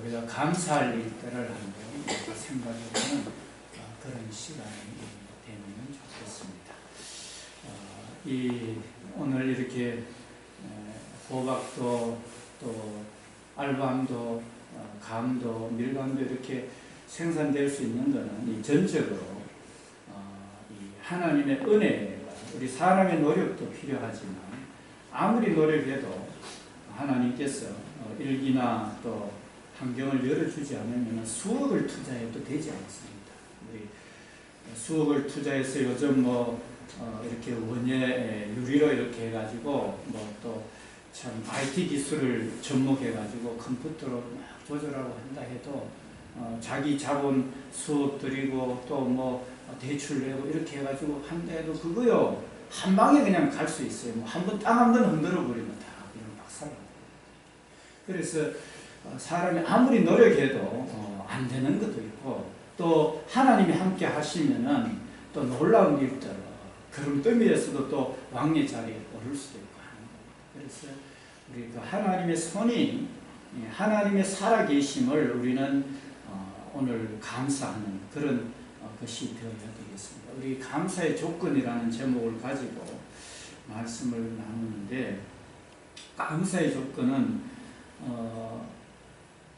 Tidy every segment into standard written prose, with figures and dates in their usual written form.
우리가 감사할 일들을 한번 생각해보는 그런 시간이 되면 좋겠습니다. 오늘 이렇게 호박도 또 알밤도 감도 밀감도 이렇게 생산될 수 있는 것은 전적으로 이 하나님의 은혜가, 우리 사람의 노력도 필요하지만 아무리 노력해도 하나님께서 일기나 또 환경을 열어주지 않으면 수억을 투자해도 되지 않습니다. 우리 수억을 투자해서 요즘 이렇게 원예 유리로 이렇게 해가지고 또 참 IT 기술을 접목해가지고 컴퓨터로 막 조절하고 한다 해도 자기 자본 수억 들이고 또 대출 내고 이렇게 해가지고 한다 해도 그거요 한 방에 그냥 갈 수 있어요. 한번 땅 한 번 흔들어 버리면 다 그냥 박살나요. 그래서 사람이 아무리 노력해도 안 되는 것도 있고, 또 하나님이 함께 하시면은 또 놀라운 일들, 구름더미에서도 또 왕의 자리에 오를 수도 있고 하는 겁니다. 그래서 우리 그 하나님의 손이, 하나님의 살아계심을 우리는 오늘 감사하는 그런 것이 되어야 되겠습니다. 우리 감사의 조건이라는 제목을 가지고 말씀을 나누는데, 감사의 조건은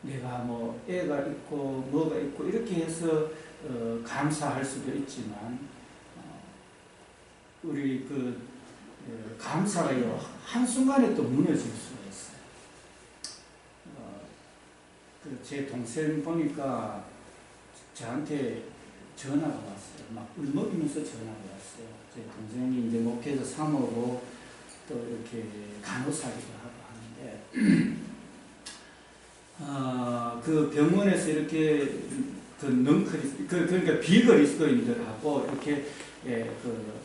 내가 애가 있고 뭐가 있고 이렇게 해서 감사할 수도 있지만 우리 감사가요 한순간에 또 무너질 수가 있어요. 제 동생 보니까 저한테 전화가 왔어요. 막 울먹이면서 전화가 왔어요. 제 동생이 이제 목회자 사모고 또 이렇게 간호사기도 하고 하는데 그 병원에서 이렇게 그러니까 비그리스도인들하고 이렇게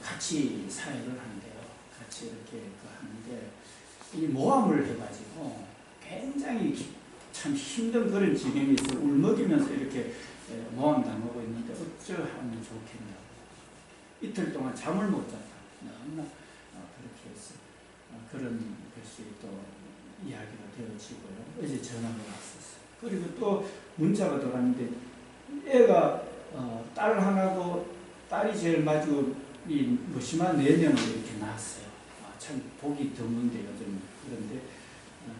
같이 사역을 한대요. 같이 이렇게 하는데 이 모함을 해가지고 굉장히 참 힘든 그런 지경에서 울먹이면서 이렇게 모함 당하고 있는데 어쩌하면 좋겠냐고. 이틀 동안 잠을 못 잤다. 너무나 그렇게 해서 그런 것이 또 이야기가 되어지고요. 어제 전화가 왔었어요. 그리고 또 문자가 들어왔는데 애가 딸 하나고 딸이 제일 마지고 이 무심한 4명을 이렇게 낳았어요. 참 보기 드문데 요즘. 그런데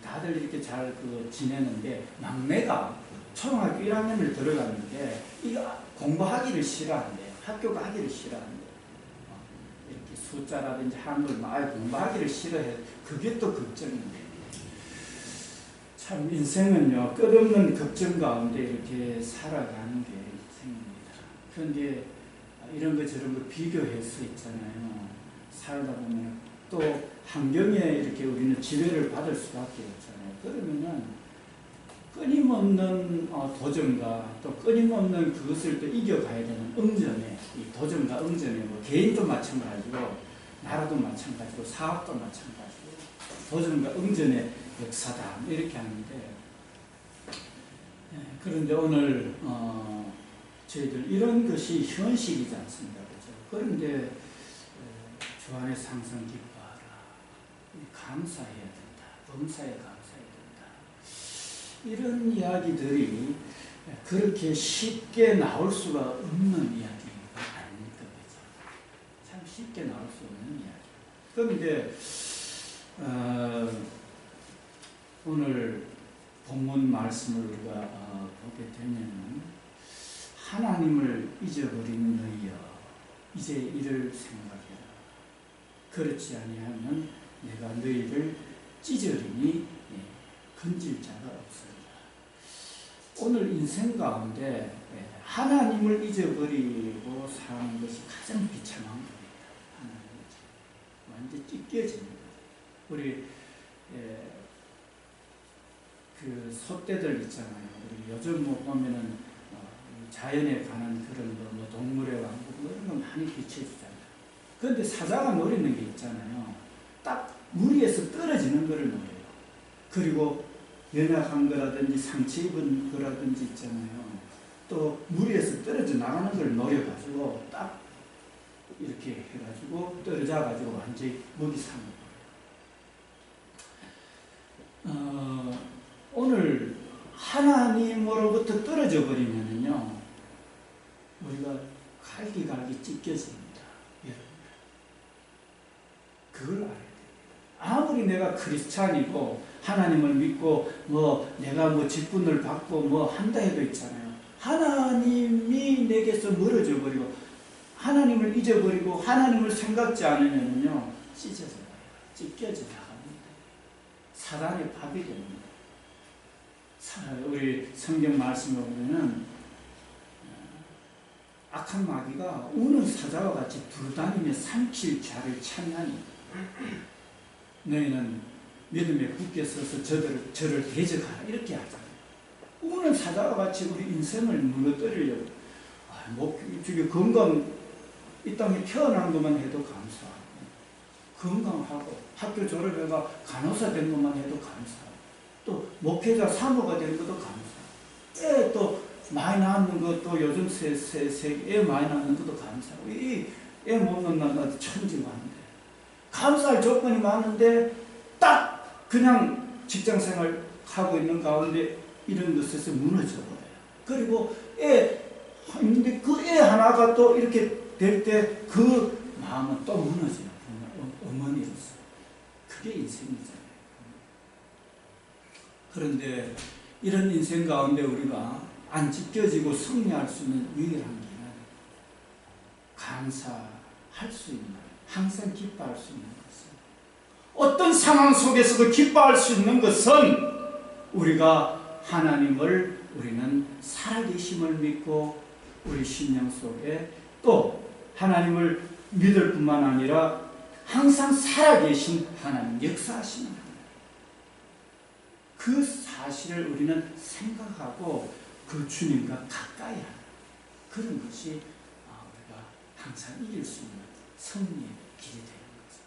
다들 이렇게 잘 지내는데 막내가 초등학교 1학년을 들어갔는데 이거 공부하기를 싫어한대요. 학교 가기를 싫어한대요. 이렇게 숫자라든지 한글 공부하기를 싫어해. 그게 또 걱정인데. 참 인생은요 끝없는 걱정 가운데 이렇게 살아가는 게 인생입니다. 그런데 이런 거 저런 거 비교할 수 있잖아요. 살다 보면 또 환경에 이렇게 우리는 지배를 받을 수밖에 없잖아요. 그러면은 끊임없는 도전과 또 끊임없는 그것을 또 이겨가야 되는 응전에, 이 도전과 응전에 개인도 마찬가지고 나라도 마찬가지고 사업도 마찬가지고 도전과 응전의 역사다 이렇게 하는데, 그런데 오늘 저희들 이런 것이 현실이지 않습니까? 그렇죠? 그런데 주 안에서 항상 기뻐하라. 감사해야 된다. 범사에 감사해야 된다. 이런 이야기들이 그렇게 쉽게 나올 수가 없는 이야기가 아닙니까? 그렇죠? 참 쉽게 나올 수 없는 이야기. 그런데 오늘 본문 말씀을 우리가 보게 되면은 하나님을 잊어버린 너희여 이제 이를 생각해라. 그렇지 아니하면 내가 너희를 찢으리니 건질 자가 없으리라. 오늘 인생 가운데 하나님을 잊어버리고 사는 것이 가장 비참한 겁니다. 하나님을 완전히 찢겨집니다. 우리 그 소떼들 있잖아요. 우리 요즘 보면은 자연에 관한 그런 동물의 왕국 이런 거 많이 비춰주잖아요. 그런데 사자가 노리는 게 있잖아요. 딱 무리에서 떨어지는 거를 노려요. 그리고 연약한 거라든지 상처 입은 거라든지 있잖아요. 또 무리에서 떨어져 나가는 걸 노려가지고 딱 이렇게 해가지고 떨어져가지고 완전히 먹이 사는 거예요. 오늘 하나님으로부터 떨어져 버리면은요, 우리가 갈기갈기 찢겨집니다. 여러분, 그걸 알아야 됩니다. 아무리 내가 크리스찬이고 하나님을 믿고 내가 직분을 받고 한다 해도 있잖아요. 하나님이 내게서 멀어져 버리고 하나님을 잊어버리고 하나님을 생각지 않으면요, 찢어져 나가요. 찢겨져 나갑니다. 사단의 밥이 됩니다. 우리 성경 말씀을 보면은 악한 마귀가 우는 사자와 같이 두루다니며 삼킬 자를 찾나니 너희는 믿음에 굳게 서서 저를 대적하라, 이렇게 하잖아요. 우는 사자와 같이 우리 인생을 무너뜨리려고. 저기 이 땅에 태어난 것만 해도 감사하고, 건강하고 학교 졸업해가 간호사 된 것만 해도 감사하고, 또 목회자 사모가 된 것도 감사하고, 애 또 많이 낳는 것도 요즘 애 많이 낳는 것도 감사하고, 애 못 낳는 나도 천지가 많은데, 감사할 조건이 많은데 딱 그냥 직장생활 하고 있는 가운데 이런 것에서 무너져 버려요. 그리고 근데 그 애 하나가 또 이렇게 될 때 그 마음은 또 무너져요. 어머니로서. 그게 인생이잖아요. 그런데 이런 인생 가운데 우리가 안 찢겨지고 승리할 수 있는 유일한 길은 감사할 수 있는, 항상 기뻐할 수 있는 것은, 어떤 상황 속에서도 기뻐할 수 있는 것은 우리가 하나님을, 우리는 살아계심을 믿고 우리 심령 속에 또 하나님을 믿을 뿐만 아니라 항상 살아계신 하나님, 역사하시는 하나님, 그 사실을 우리는 생각하고 그 주님과 가까이 하는 그런 것이 우리가 항상 이길 수 있는 승리의 길이 되는 거죠.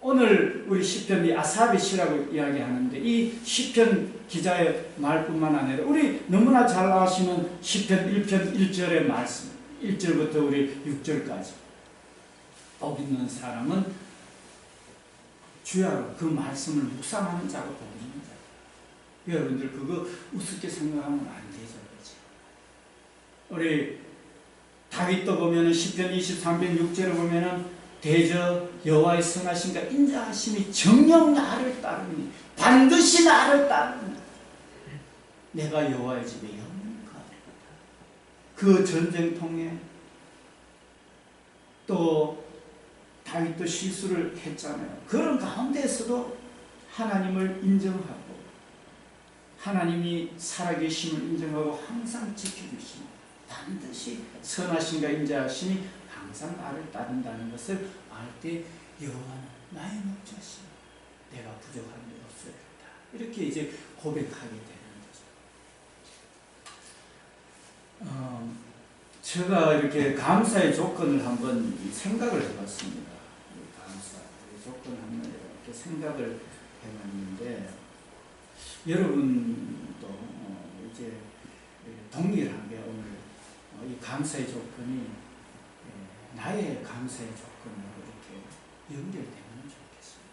오늘 우리 시편이 아삽의 시라고 이야기하는데, 이 시편 기자의 말뿐만 아니라 우리 너무나 잘 아시는 시편 1편 1절의 말씀, 1절부터 우리 6절까지, 복 있는 사람은 주야로 그 말씀을 묵상하는 자가 복 있는 자. 여러분들 그거 우습게 생각하면 안 되죠. 그렇죠? 우리 다윗도 보면은 시편 23편 6절에 보면은 대저 여호와의 선하심과 인자하심이 정녕 나를 따르니, 반드시 나를 따르니 내가 여호와의 집에 영원히 가리로다. 그 전쟁통에 또 다윗도 실수를 했잖아요. 그런 가운데에서도 하나님을 인정하고 하나님이 살아계심을 인정하고 항상 지켜주시고 반드시 선하심과 인자하심이 항상 나를 따른다는 것을 알 때 여호와는 나의 목자시니 내가 부족한 데 없으리로다. 이렇게 이제 고백하게 되는 거죠. 제가 이렇게 감사의 조건을 한번 생각을 해봤습니다. 감사의 조건을 한번 이렇게 생각을 해봤는데, 여러분도 이제 동일하게 오늘 이 감사의 조건이 나의 감사의 조건으로 이렇게 연결되면 좋겠습니다.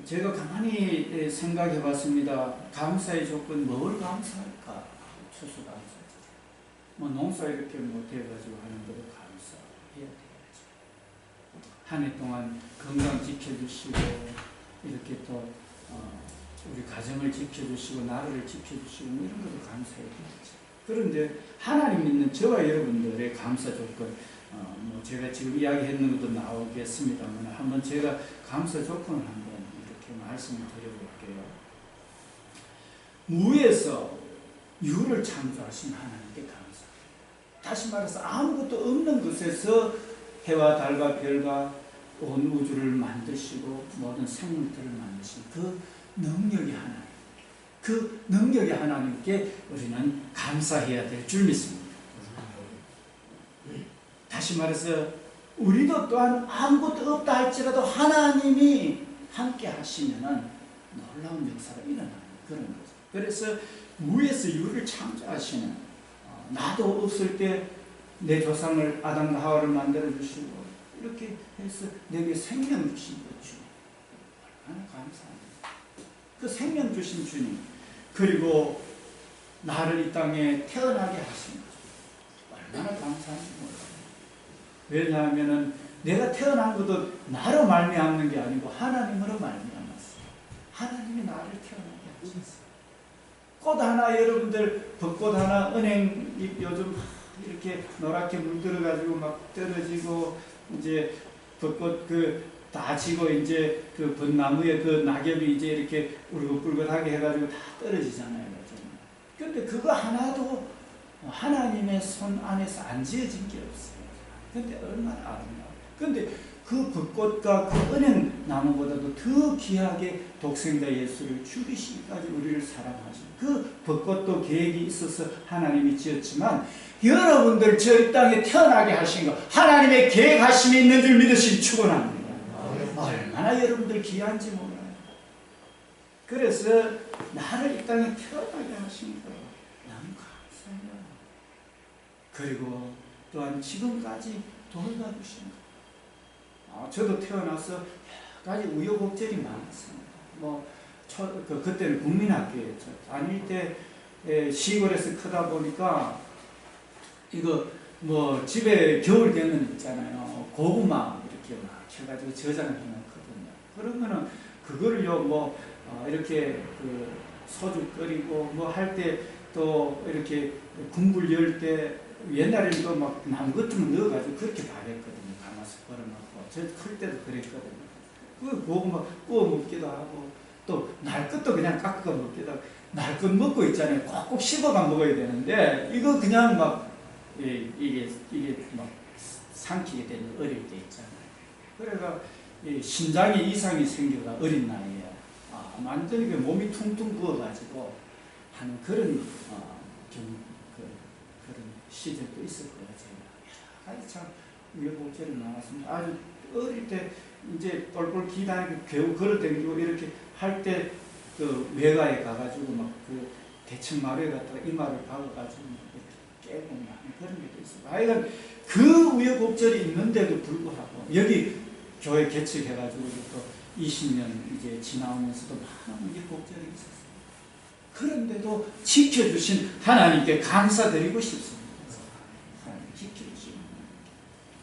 제가 가만히 생각해 봤습니다. 감사의 조건, 뭘 감사할까? 추수감사. 농사 이렇게 돼가지고 하는 것도 감사해야 되겠죠. 한 해 동안 건강 지켜주시고, 이렇게 또, 우리 가정을 지켜주시고, 나라를 지켜주시고, 이런 것도 감사해야 되겠죠. 그런데 하나님 믿는 저와 여러분들의 감사 조건, 제가 지금 이야기했는 것도 나오겠습니다만, 한번 제가 감사 조건을 한번 이렇게 말씀을 드려볼게요. 무에서 유를 창조하신 하나님께 감사. 다시 말해서 아무것도 없는 것에서 해와 달과 별과 온 우주를 만드시고 모든 생물들을 만드신 그 능력의 하나님, 그 능력의 하나님께 우리는 감사해야 될 줄 믿습니다. 다시 말해서 우리도 또한 아무것도 없다 할지라도 하나님이 함께 하시면은 놀라운 역사가 일어나는 그런 거죠. 그래서 무에서 유를 창조하시는, 나도 없을 때 내 조상을 아담과 하와를 만들어 주시고 이렇게 해서 내게 생명 주신 그 주님, 얼마나 감사합니다. 그 생명 주신 주님, 그리고 나를 이 땅에 태어나게 하신 거죠. 얼마나 감사한지 몰라요. 왜냐하면 내가 태어난 것도 나로 말미암는 게 아니고 하나님으로 말미암았어요. 하나님이 나를 태어나게 하셨어요. 꽃 하나, 여러분들 벚꽃 하나, 은행잎 요즘 이렇게 노랗게 물들어가지고 막 떨어지고, 이제 벚꽃 다 지고 이제 그 벚나무에 그 낙엽이 이제 이렇게 울긋불긋하게 해가지고 다 떨어지잖아요. 근데 그거 하나도 하나님의 손 안에서 안 지어진 게 없어요. 근데 얼마나 아름다워. 근데 그 벚꽃과 그 은행나무보다도 더 귀하게 독생자 예수를 죽이시기까지 우리를 사랑하신 그 벚꽃도 계획이 있어서 하나님이 지었지만, 여러분들 저 땅에 태어나게 하신 거 하나님의 계획하심이 있는 줄 믿으시기 축원합니다. 얼마나 여러분들 귀한지 몰라요. 그래서 나를 이 땅에 태어나게 하신 거 너무 감사해요. 그리고 또한 지금까지 돌봐주신 거. 저도 태어나서 여러 가지 우여곡절이 많았습니다. 그때는 국민학교였죠. 다닐 때 시골에서 크다 보니까 이거 집에 겨울 되면 있잖아요. 고구마 이렇게 막 해가지고 저장을 해놓거든요. 그러면은 그거를요 이렇게 소주 끓이고 할 때 또 이렇게 국물 열 때 옛날에는 또 막 나무 같은 거 넣어가지고 그렇게 다 했거든요. 가마솥 걸어놓고. 저 클 때도 그랬거든요. 그 고구마 구워 먹기도 하고, 또 날 것도 그냥 깎아 먹기도 하고, 날 것 먹고 있잖아요. 꼭꼭 씹어가 먹어야 되는데, 이거 그냥 이게 막 삼키게 되는 어릴 때 있잖아요. 그래가 신장에 이상이 생겨가 어린 나이에 완전히 몸이 퉁퉁 부어가지고 하는 그런 그런 시절도 있을 거예요. 제가 참 우여곡절이 많았습니다. 아주 어릴 때 이제 똘똘 기다리고 겨우 걸어다니고 이렇게 할 때 그 외가에 가가지고 막 대청 마루에 갔다가 이마를 박아가지고 깨고 그런 게 있어요. 하여간 그 우여곡절이 있는데도 불구하고 여기 교회 개척해가지고 또 20년 이제 지나오면서도 많은 우여곡절이 있었어요. 그런데도 지켜주신 하나님께 감사드리고 싶습니다. 하나님 지켜주시는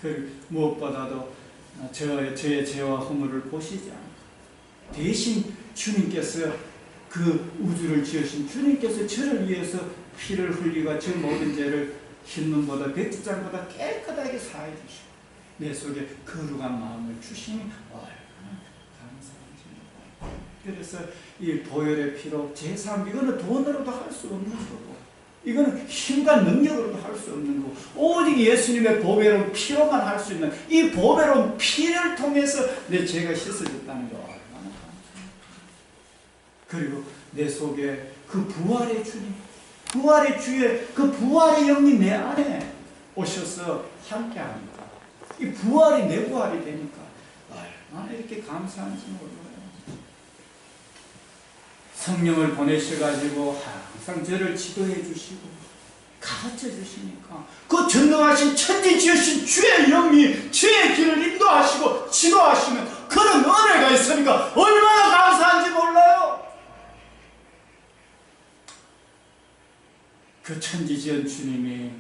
그 무엇보다도 저의 죄와 허물을 보시지 않고 대신 주님께서 그 우주를 지으신 주님께서 저를 위해서 피를 흘리고 저 모든 죄를 흰눈보다 백지장보다 깨끗하게 사해 주시고 내 속에 거룩한 마음을 주시니 얼마나 감사합니다. 그래서 이 보혈의 피로 제3, 이거는 돈으로도 할 수 없는 거고, 이거는 힘과 능력으로도 할 수 없는 거고, 오직 예수님의 보배로운 피로만 할 수 있는 이 보배로운 피를 통해서 내 죄가 씻어졌다는 거 얼마나 감사합니다. 그리고 내 속에 그 부활의 주님, 부활의 주의 그 부활의 영이 내 안에 오셔서 함께합니다. 이 부활이 내 부활이 되니까 얼마나 이렇게 감사한지 몰라요. 성령을 보내셔가지고 항상 저를 지도해 주시고 가르쳐 주시니까 그 전능하신 천지지으신 주의 영이 주의 길을 인도하시고 지도하시는 그런 은혜가 있으니까 얼마나 감사한지 몰라요. 그 천지지은 주님이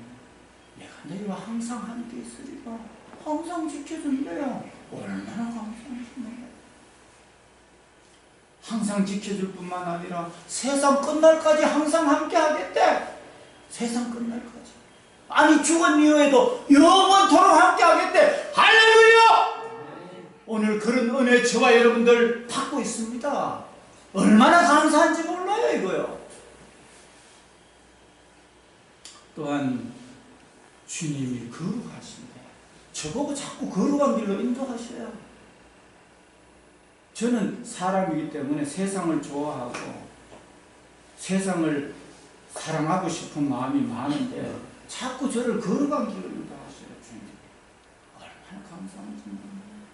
내가 너희와 항상 함께 있으리라 항상 지켜준대요. 얼마나 감사한지 몰라요. 항상 지켜줄 뿐만 아니라 세상 끝날까지 항상 함께 하겠대. 세상 끝날까지. 아니 죽은 이후에도 영원토록 함께 하겠대. 할렐루야! 오늘 그런 은혜 저와 여러분들 받고 있습니다. 얼마나 감사한지 몰라요 이거요. 또한 주님이 거룩하신데 저보고 자꾸 거룩한 길로 인도하셔요. 저는 사람이기 때문에 세상을 좋아하고 세상을 사랑하고 싶은 마음이 많은데 자꾸 저를 거룩한 길로 인도하셔요. 주님. 얼마나 감사한지 몰라요.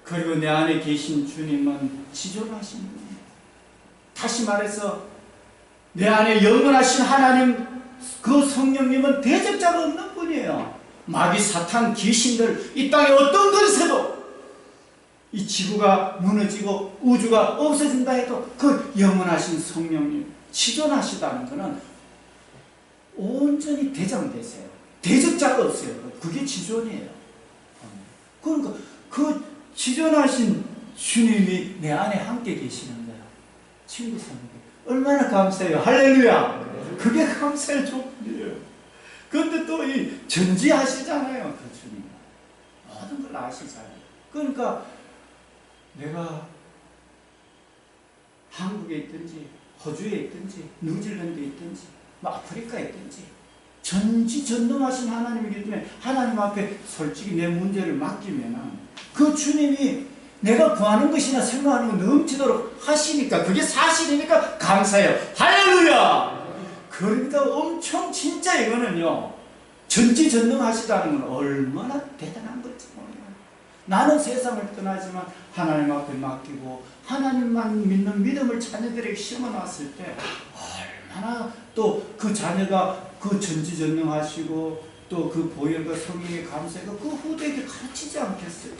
그리고 내 안에 계신 주님은 지존하신 분이에요. 다시 말해서 내 안에 영원하신 하나님 그 성령님은 대적자가 없는 분이에요. 마귀 사탄 귀신들 이 땅에 어떤 것에도 이 지구가 무너지고 우주가 없어진다 해도 그 영원하신 성령님 지존하시다는 것은 온전히 대장되세요. 대적자가 없어요. 그게 지존이에요. 그러니까 그 지존하신 주님이 내 안에 함께 계시는 거야. 친구 사는 게 얼마나 감사해요. 할렐루야. 그게 감사의 조건이에요. 그런데 또 이 전지하시잖아요. 그 주님 모든 걸 아시잖아요. 그러니까 내가 한국에 있든지 호주에 있든지 뉴질랜드에 있든지 뭐 아프리카에 있든지 전지전능하신 하나님이기 때문에 하나님 앞에 솔직히 내 문제를 맡기면 그 주님이 내가 구하는 것이나 생각하는 것 넘치도록 하시니까 그게 사실이니까 감사해요. 할렐루야. 그러니까 엄청 진짜 이거는요 전지전능하시다는 건 얼마나 대단한 건지 몰라요. 나는 세상을 떠나지만 하나님 앞에 맡기고 하나님만 믿는 믿음을 자녀들에게 심어놨을 때 얼마나 또 그 자녀가 그 전지전능하시고 또 그 보혈과 성령의 감사가 그 후대에게 가르치지 않겠어요.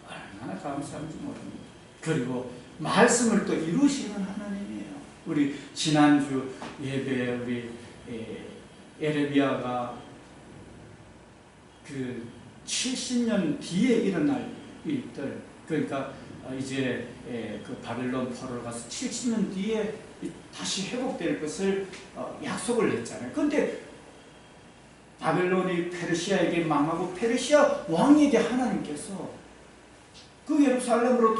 얼마나 감사한지 모릅니다. 그리고 말씀을 또 이루시는 하나님이에요. 우리 지난주 예배에 우리 에레미야가 그 70년 뒤에 일어날 일들, 그러니까 이제 그 바벨론 포로를 가서 70년 뒤에 다시 회복될 것을 약속을 했잖아요. 그런데 바벨론이 페르시아에게 망하고 페르시아 왕에게 하나님께서 그 예루살렘으로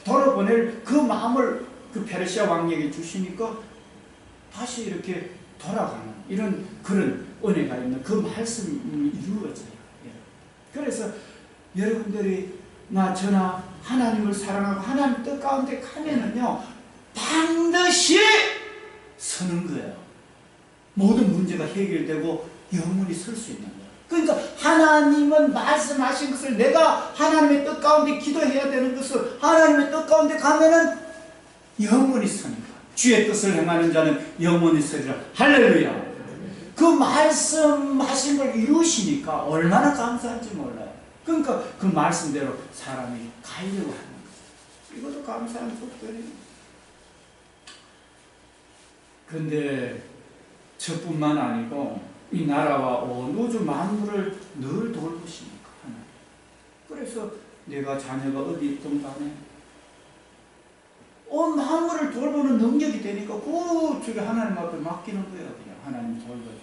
돌아보낼 그 마음을 그 페르시아 왕에게 주시니까 다시 이렇게 돌아가는 이런 그런 은혜가 있는 그 말씀이 이루어져요. 그래서 여러분들이 저나 하나님을 사랑하고 하나님 뜻 가운데 가면은요 반드시 서는 거예요. 모든 문제가 해결되고 영원히 설 수 있는 거예요. 그러니까 하나님은 말씀하신 것을 내가 하나님의 뜻 가운데 기도해야 되는 것을 하나님의 뜻 가운데 가면은 영원히 서니까 주의 뜻을 행하는 자는 영원히 서리라. 할렐루야. 그 말씀하신 걸 이루시니까 얼마나 감사한지 몰라요. 그러니까 그 말씀대로 사람이 가려고 하는 거죠. 이것도 감사한 속들이에요. 그런데 저뿐만 아니고 이 나라와 온 우주 만물을 늘 돌보시니까 하나님. 그래서 내가 자녀가 어디 있든 간에 온 만물을 돌보는 능력이 되니까 그 저기 하나님 앞에 맡기는 거예요. 그냥 하나님 돌봐주세요.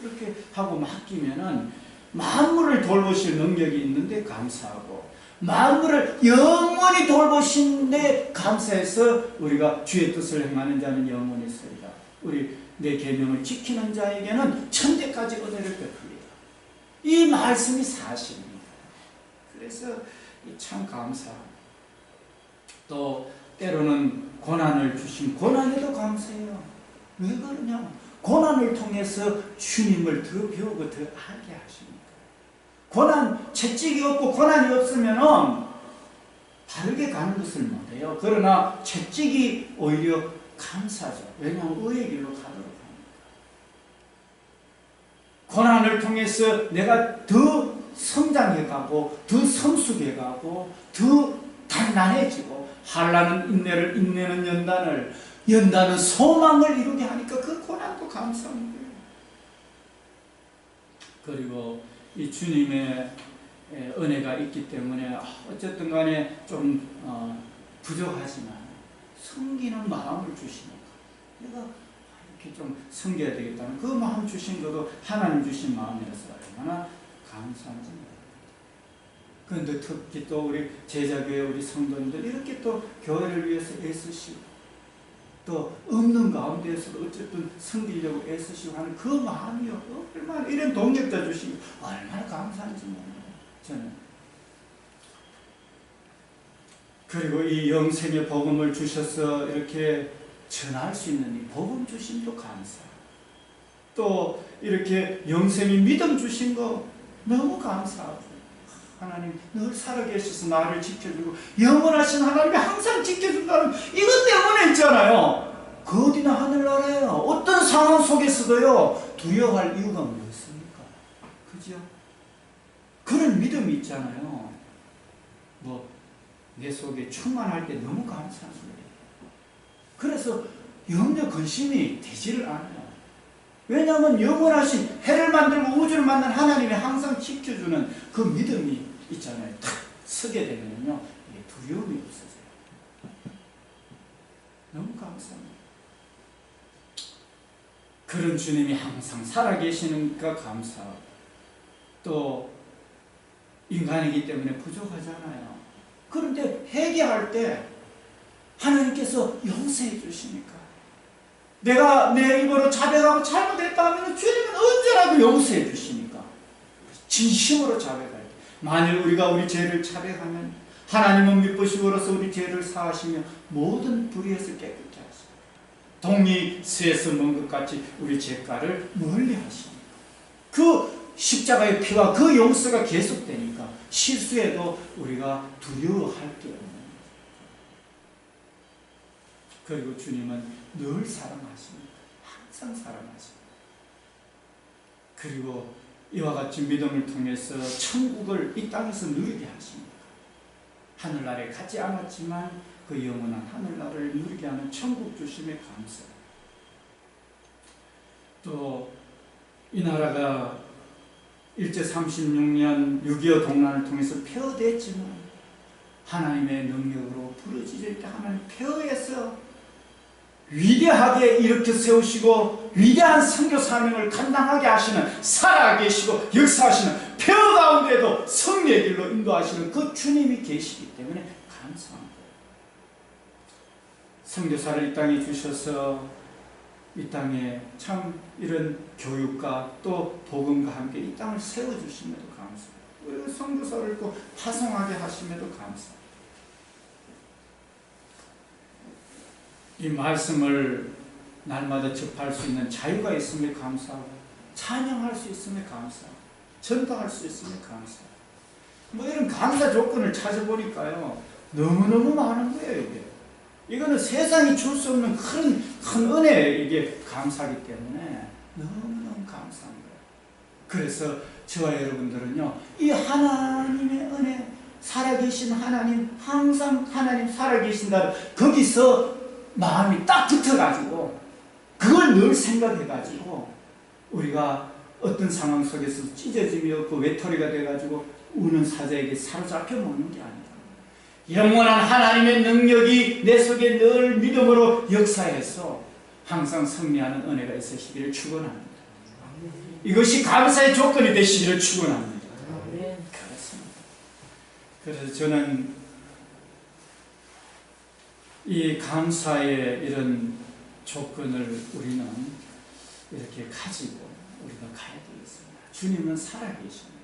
이렇게 하고 맡기면은 만물을 돌보실 능력이 있는데 감사하고 만물을 영원히 돌보신데 감사해서 우리가 주의 뜻을 행하는 자는 영원히 서리라. 우리 내 계명을 지키는 자에게는 천대까지 은혜를 베풀리라. 이 말씀이 사실입니다. 그래서 참 감사합니다. 또 때로는 고난을 주신 고난에도 감사해요. 왜 그러냐? 고난을 통해서 주님을 더 배우고 더 알게 하십니다. 고난, 채찍이 없고 고난이 없으면 바르게 가는 것을 못해요. 그러나 채찍이 오히려 감사죠. 왜냐하면 의의 길로 가도록 합니다. 고난을 통해서 내가 더 성장해가고 더 성숙해가고 더 단단해지고 한란은 인내를, 인내는 연단을, 연단은 소망을 이루게 하니까 그 고난도 감사한 거예요. 그리고 이 주님의 은혜가 있기 때문에 어쨌든 간에 좀 부족하지만 섬기는 마음을 주시니까 내가 이렇게 좀 섬겨야 되겠다는 그 마음 주신 것도 하나님 주신 마음이라서 얼마나 감사한지 모릅니다. 그런데 특히 또 우리 제자교회 우리 성도님들 이렇게 또 교회를 위해서 애쓰시고 또 없는 가운데에서도 어쨌든 섬기려고 애쓰시고 하는 그 마음이요. 얼마나 이런 동력자 주시고 얼마나 감사한지 몰라요. 저는. 그리고 이 영생의 복음을 주셔서 이렇게 전할 수 있는 이 복음 주심도 감사. 또 이렇게 영생의 믿음 주신 거 너무 감사하고 하나님 늘 살아계셔서 나를 지켜주고 영원하신 하나님이 항상 지켜준다는 이것 때문에 있잖아요. 그 어디나 하늘나라예요. 어떤 상황 속에서도요 두려워할 이유가 뭐겠습니까? 그죠? 그런 믿음이 있잖아요. 내 속에 충만할 때 너무 감사한 거예요. 그래서 영적 근심이 되지를 않아요. 왜냐하면 영원하신 해를 만들고 우주를 만든 하나님이 항상 지켜주는 그 믿음이 있잖아요. 탁 서게 되면요, 두려움이 없어져요. 너무 감사합니다. 그런 주님이 항상 살아계시니까 감사하고, 또 인간이기 때문에 부족하잖아요. 그런데 회개할 때 하나님께서 용서해 주시니까, 내가 내 입으로 자백하고 잘못했다 하면 주님은 언제라도 용서해 주시니까, 진심으로 자백할 때, 만일 우리가 우리 죄를 자백하면 하나님은 미쁘시고로서 우리 죄를 사하시며 모든 불의에서 깨끗게 하시고 동이 쇠에서 먼 것 같이 우리 죄가를 멀리 하시니까, 그 십자가의 피와 그 용서가 계속되니까 실수해도 우리가 두려워할 게 없는 거예요. 그리고 주님은 늘 사랑하십니다. 항상 사랑하십니다. 그리고 이와 같이 믿음을 통해서 천국을 이 땅에서 누리게 하십니다. 하늘나라에 가지 않았지만 그 영원한 하늘나라를 누리게 하는 천국 주심에 감사. 또 이 나라가 일제 36년 6.25 동란을 통해서 폐허됐지만 하나님의 능력으로 부러질 때 하나님 폐허해서 위대하게 일으켜 세우시고 위대한 선교 사명을 감당하게 하시는, 살아계시고 역사하시는, 폐허 가운데도 승리의 길로 인도하시는 그 주님이 계시기 때문에 감사합니다. 선교사를 이 땅에 주셔서 이 땅에 참 이런 교육과 또 복음과 함께 이 땅을 세워주심에도 감사합니다. 그리고 선교사를 또 파송하게 하심에도 감사합니다. 이 말씀을 날마다 접할 수 있는 자유가 있음에 감사하고, 찬양할 수 있음에 감사하고, 전도할 수 있음에 감사하고, 이런 감사 조건을 찾아보니까요, 너무너무 많은 거예요. 이거는 세상이 줄 수 없는 큰 은혜에 이게 감사하기 때문에 너무너무 감사한 거예요. 그래서 저와 여러분들은요, 이 하나님의 은혜, 살아계신 하나님, 항상 하나님 살아계신다, 거기서 마음이 딱 붙어가지고 그걸 늘 생각해가지고 우리가 어떤 상황 속에서 찢어짐이 없고 외톨이가 돼가지고 우는 사자에게 사로잡혀 먹는 게 아니다. 영원한 하나님의 능력이 내 속에 늘 믿음으로 역사해서 항상 승리하는 은혜가 있으시기를 축원합니다. 이것이 감사의 조건이 되시기를 축원합니다. 그렇습니다. 그래서 저는 이 감사의 이런 조건을 우리는 이렇게 가지고 우리가 가야 되겠습니다. 주님은 살아계십니다.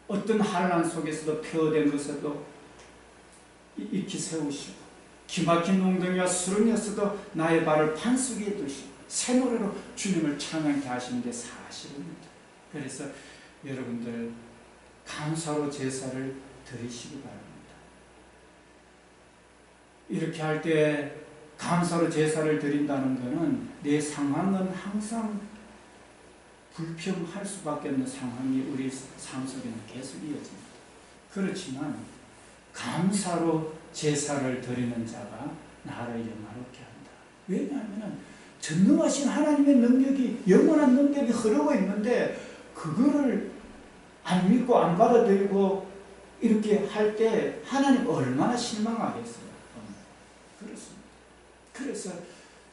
어떤 환난 속에서도 폐허된 것에도 익히 세우시고, 기막힌 웅덩이와 수렁이었어도 나의 발을 반석 위에 두시고 새 노래로 주님을 찬양케 하시는 게 사실입니다. 그래서 여러분들 감사로 제사를 드리시기 바랍니다. 이렇게 할 때 감사로 제사를 드린다는 것은 내 상황은 항상 불평할 수밖에 없는 상황이 우리 삶 속에는 계속 이어집니다. 그렇지만 감사로 제사를 드리는 자가 나를 영화롭게 한다. 왜냐하면 전능하신 하나님의 능력이, 영원한 능력이 흐르고 있는데 그거를 안 믿고 안 받아들이고 이렇게 할 때 하나님 얼마나 실망하겠어요. 그렇습니다. 그래서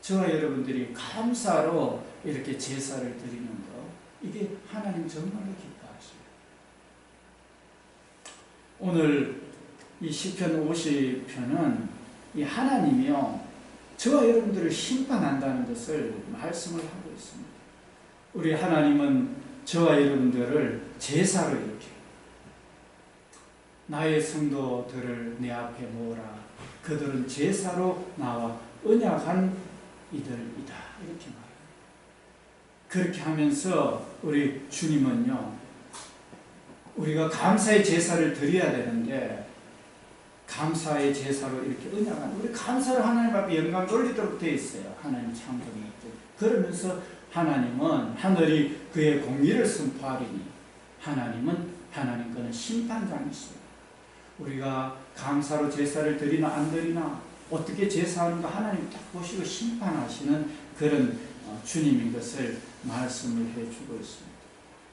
저와 여러분들이 감사로 이렇게 제사를 드리는 거, 이게 하나님 정말로 기뻐하십니다. 오늘 이 시편 50편은 이 하나님이요, 저와 여러분들을 심판한다는 것을 말씀을 하고 있습니다. 우리 하나님은 저와 여러분들을 제사로 이렇게, 나의 성도들을 내 앞에 모으라, 그들은 제사로 나와 언약한 이들이다, 이렇게 말해요. 그렇게 하면서 우리 주님은요, 우리가 감사의 제사를 드려야 되는데 감사의 제사로 이렇게 언약한, 우리 감사를 하나님 앞에 영광 돌리도록 되어 있어요. 하나님 창조기. 그러면서 하나님은 하늘이 그의 공의를 선포하리니 하나님은, 하나님 거는 심판장이시오. 우리가 감사로 제사를 드리나 안 드리나 어떻게 제사하는가 하나님 딱 보시고 심판하시는 그런 주님인 것을 말씀을 해주고 있습니다.